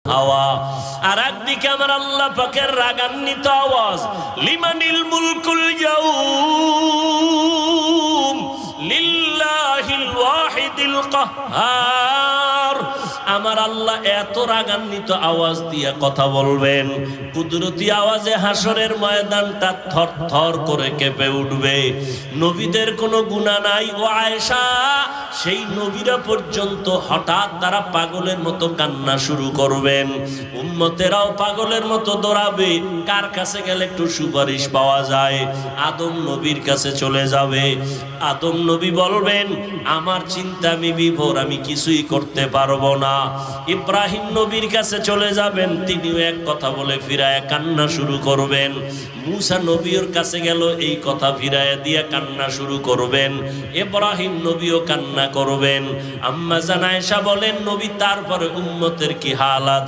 হাওয়া। আর একদিকে আমার আল্লাহ পাকের রাগান্বিত আওয়াজ, লিমানিল মুলকুল ইয়াউম লিল্লাহিল ওয়াহিদিল কাহ্হার। আমার আল্লাহ এত রাগান্বিত আওয়াজ দিয়ে কথা বলবেন, কুদরতি আওয়াজে হাসরের ময়দানটা থর থর করে কেঁপে উঠবে। নবীদের কোনো গুনাহ নাই ও আয়েশা, সেই নবীরা পর্যন্ত হঠাৎ তারা পাগলের মতো কান্না শুরু করবেন, উম্মতেরাও পাগলের মতো দৌড়াবে। কার কাছে গেলে একটু সুপারিশ পাওয়া যায়? আদম নবীর কাছে চলে যাবে। আদম নবী বলবেন, আমার চিন্তা আমি বিভোর, আমি কিছুই করতে পারবো না। ইব্রাহিম নবীর কাছে চলে যাবেন, তিনিও এক কথা বলে ফিরায় কান্না শুরু করবেন। মুসা নবীর কাছে গেল, এই কথা ফিরায় দিয়ে কান্না শুরু করবেন। ইব্রাহিম নবীও কান্না করবেন। আম্মা জান আয়েশা বলেন, নবী তারপরে উম্মতের কি হালাত